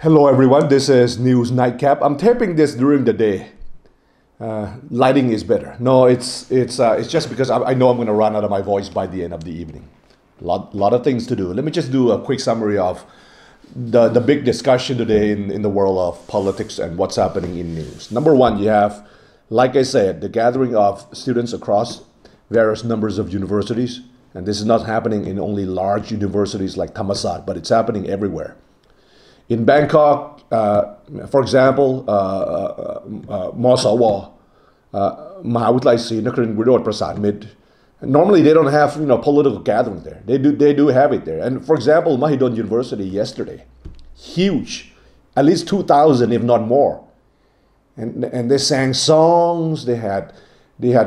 Hello everyone, this is News Nightcap. I'm taping this during the day. Lighting is better. No, it's just because I know I'm going to run out of my voice by the end of the evening. Lot of things to do. Let me just do a quick summary of the big discussion today in the world of politics and what's happening in news. Number one, you have, like I said, the gathering of students across various numbers of universities. And this is not happening in only large universities like Thammasat, but it's happening everywhere. In Bangkok, for example, MSW, Mahavitlayศรีนครินทร์วิโรจน์ประสานมิตร. Normally they don't have political gathering there. They do have it there. And for example, Mahidol University yesterday, huge, at least 2,000 if not more. And they sang songs. They had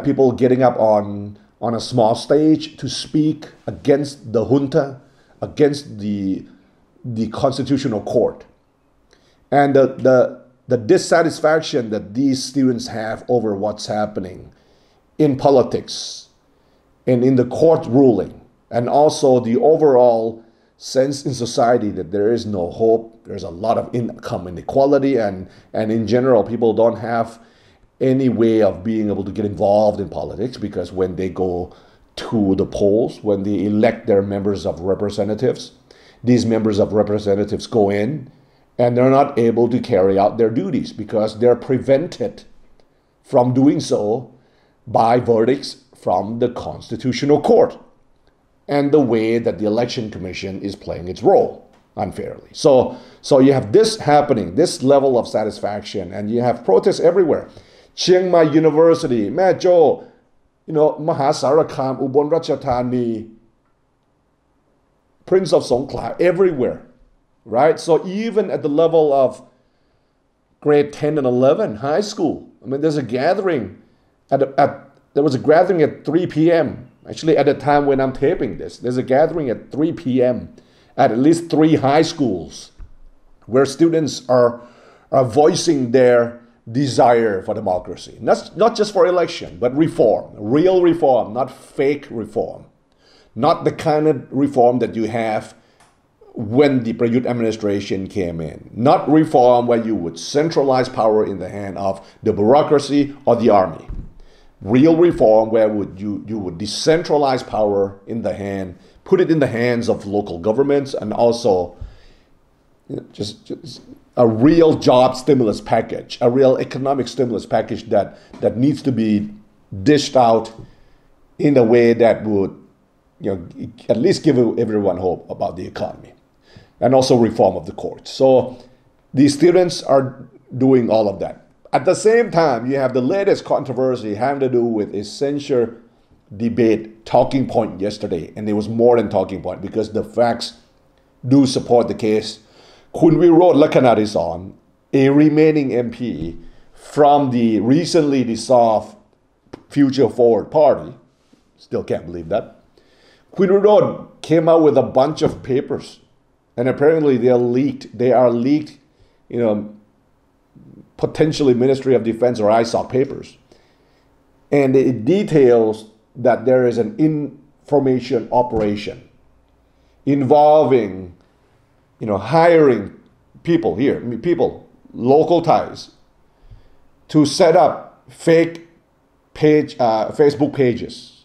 people getting up on a small stage to speak against the junta, against the constitutional court. And the dissatisfaction that these students have over what's happening in politics and in the court ruling, and also the overall sense in society that there is no hope, there's a lot of income inequality, and in general people don't have any way of being able to get involved in politics, because when they go to the polls, when they elect their members of representatives, these members of representatives go in and they're not able to carry out their duties because they're prevented from doing so by verdicts from the Constitutional Court and the way that the Election Commission is playing its role unfairly. So you have this happening, this level of satisfaction, and you have protests everywhere. Chiang Mai University, Mae Jo, Mahasarakam, Ubon Ratchathani, Prince of Songkhla, everywhere, right? So even at the level of grade 10 and 11, high school, I mean, there's a gathering there was a gathering at 3 p.m. Actually, at the time when I'm taping this, there's a gathering at 3 p.m. at least 3 high schools where students are voicing their desire for democracy. Not just for election, but reform, real reform, not fake reform. Not the kind of reform that you have when the Prayut administration came in. Not reform where you would centralize power in the hand of the bureaucracy or the army. Real reform where you would decentralize power in the hand, put it in the hands of local governments, and also just a real job stimulus package, a real economic stimulus package that needs to be dished out in a way that would at least give everyone hope about the economy, and also reform of the courts. So these students are doing all of that. At the same time, you have the latest controversy having to do with a censure debate talking point yesterday, and it was more than talking point because the facts do support the case. Kun Wirod Lakhanadison, a remaining MP from the recently dissolved Future Forward Party, still can't believe that, Queen Wirod came out with a bunch of papers, and apparently they are leaked, potentially Ministry of Defense or ISOC papers. And it details that there is an information operation involving, hiring people, local ties, to set up fake Facebook pages,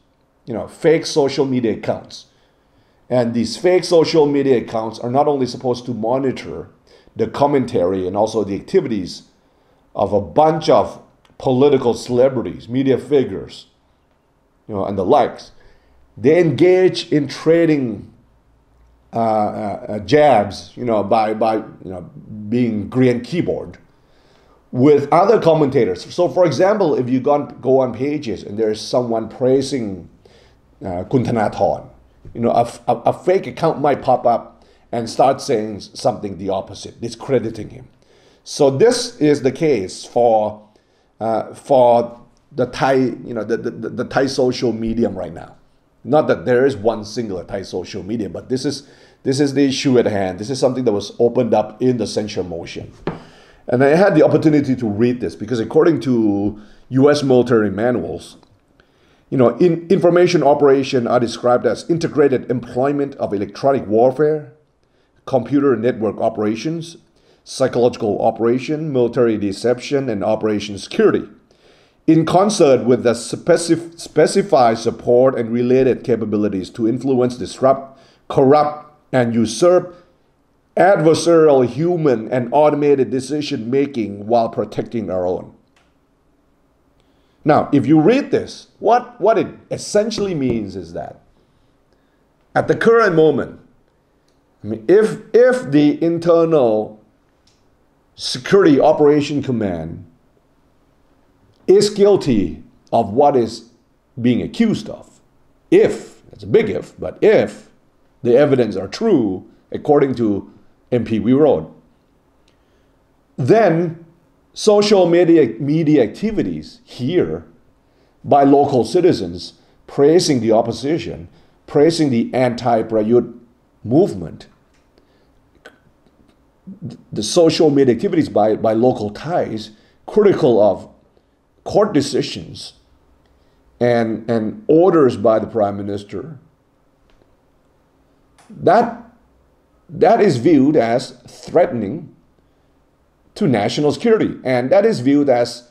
fake social media accounts. And these fake social media accounts are not only supposed to monitor the commentary and also the activities of a bunch of political celebrities, media figures, and the likes. They engage in trading jabs, by being green keyboard with other commentators. So, for example, if you go on pages and there's someone praising Kun Thanathorn, a fake account might pop up and start saying something the opposite, discrediting him. So this is the case for the Thai, the Thai social medium right now. Not that there is one singular Thai social medium, but this is the issue at hand. This is something that was opened up in the censure motion. And I had the opportunity to read this because according to U.S. military manuals, information operations are described as integrated employment of electronic warfare, computer network operations, psychological operation, military deception, and operation security, in concert with the specified support and related capabilities to influence, disrupt, corrupt, and usurp adversarial human and automated decision making while protecting our own. Now, if you read this, what it essentially means is that at the current moment, I mean, if the internal security operation command is guilty of what is being accused of, if, it's a big if, but if the evidence are true, according to MP we wrote, then social media activities here by local citizens praising the opposition, praising the anti-Prayut movement, the social media activities by local ties, critical of court decisions and orders by the Prime Minister, that is viewed as threatening to national security, and that is viewed as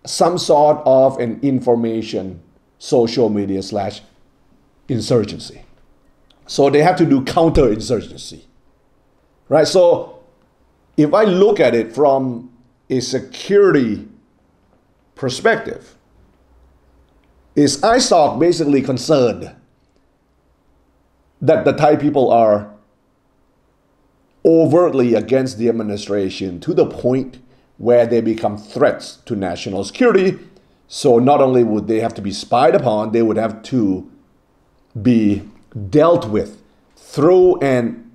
some sort of an information social media / insurgency. So they have to do counterinsurgency, right? So if I look at it from a security perspective, is ISOC basically concerned that the Thai people are overtly against the administration to the point where they become threats to national security? So not only would they have to be spied upon, they would have to be dealt with through an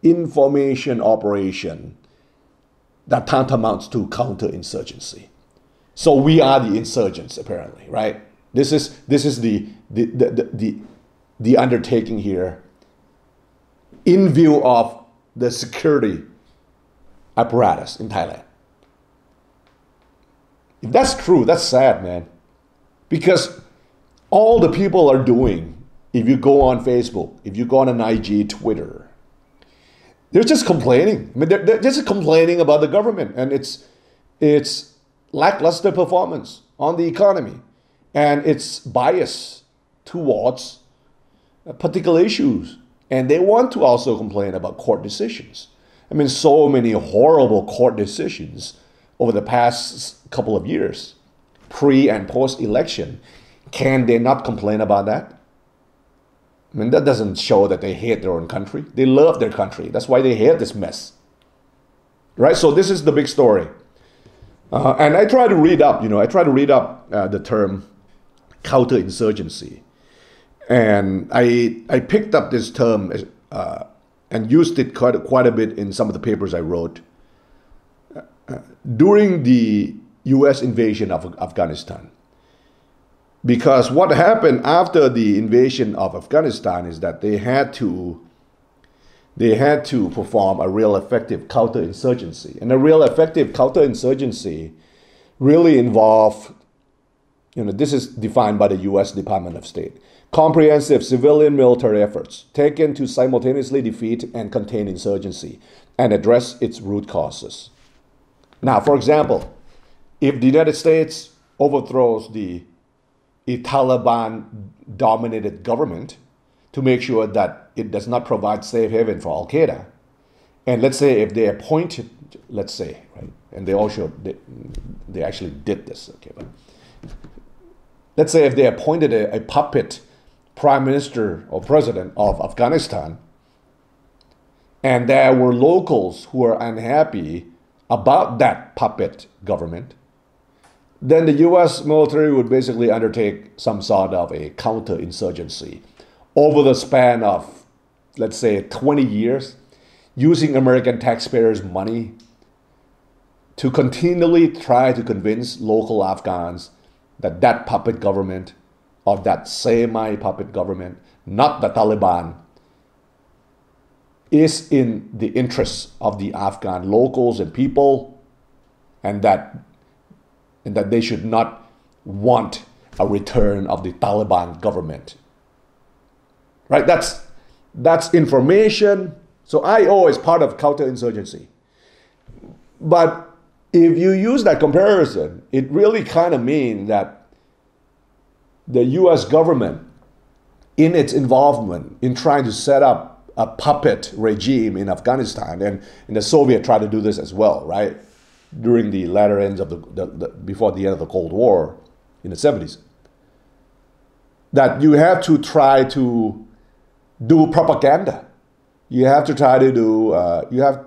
information operation that tantamounts to counterinsurgency. So we are the insurgents, apparently, right? This is the undertaking here in view of the security apparatus in Thailand. If that's true, that's sad, man. Because all the people are doing, if you go on Facebook, if you go on an IG, Twitter, they're just complaining. I mean, they're just complaining about the government and its lackluster performance on the economy and its bias towards particular issues. And they want to also complain about court decisions. I mean, so many horrible court decisions over the past couple of years, pre and post-election. Can they not complain about that? I mean, that doesn't show that they hate their own country. They love their country. That's why they hate this mess. Right? So this is the big story. And I try to read up, the term counterinsurgency. And I picked up this term and used it quite a bit in some of the papers I wrote during the US invasion of Afghanistan. Because what happened after the invasion of Afghanistan is that they had to perform a real effective counterinsurgency. And a real effective counterinsurgency really involved, this is defined by the US Department of State, comprehensive civilian military efforts taken to simultaneously defeat and contain insurgency and address its root causes. Now, for example, if the United States overthrows a Taliban-dominated government to make sure that it does not provide safe haven for Al-Qaeda, and let's say if they appointed, right, and they actually did this, okay, but let's say if they appointed a puppet prime minister or president of Afghanistan, and there were locals who were unhappy about that puppet government, then the US military would basically undertake some sort of a counterinsurgency over the span of, let's say, 20 years, using American taxpayers' money to continually try to convince local Afghans that that puppet government or that semi-puppet government, not the Taliban, is in the interests of the Afghan locals and people, and that they should not want a return of the Taliban government. Right? That's information, So IO is part of counterinsurgency. But if you use that comparison, it really kind of means that the US government, in its involvement in trying to set up a puppet regime in Afghanistan, and the Soviet tried to do this as well, right? During the latter ends of before the end of the Cold War in the 70s. That you have to try to do propaganda. You have to try to do, you have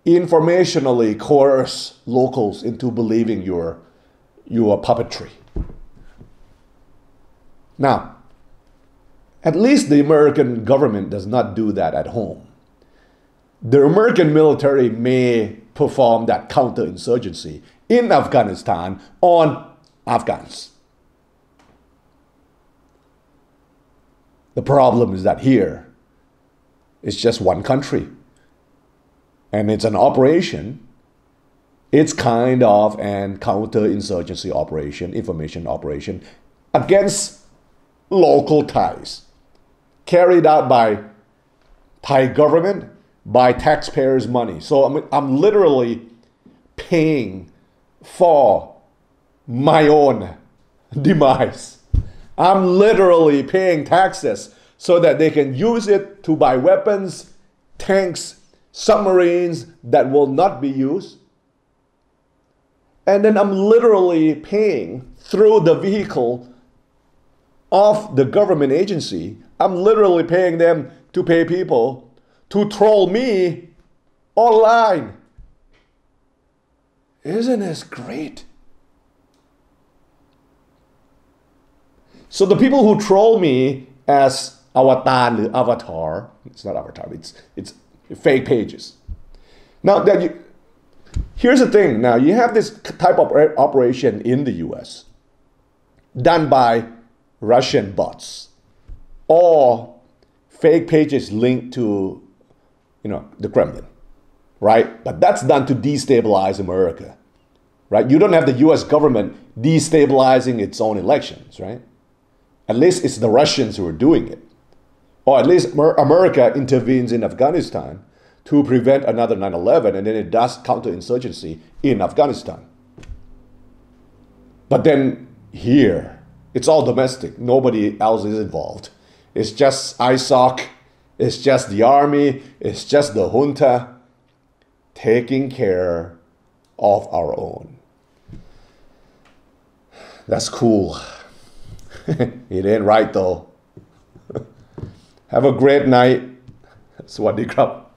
informationally coerce locals into believing your puppetry. Now, at least the American government does not do that at home. The American military may perform that counterinsurgency in Afghanistan on Afghans. The problem is that here, it's just one country. And it's an operation. It's kind of an counterinsurgency operation, information operation against local ties, carried out by Thai government, by taxpayers' money. So I'm literally paying for my own demise. I'm literally paying taxes so that they can use it to buy weapons, tanks, submarines that will not be used. And then I'm literally paying through the vehicle of the government agency. I'm literally paying them to pay people to troll me online. Isn't this great? So the people who troll me as avatar, it's not avatar, it's fake pages. Now here's the thing. Now you have this type of operation in the US done by Russian bots or fake pages linked to, the Kremlin, right? But that's done to destabilize America, right? You don't have the US government destabilizing its own elections, right? At least it's the Russians who are doing it. Or at least America intervenes in Afghanistan to prevent another 9/11, and then it does counterinsurgency in Afghanistan. But then here, it's all domestic. Nobody else is involved. It's just ISOC, it's just the army, it's just the junta taking care of our own. That's cool. It ain't right though. Have a great night. สวัสดีครับ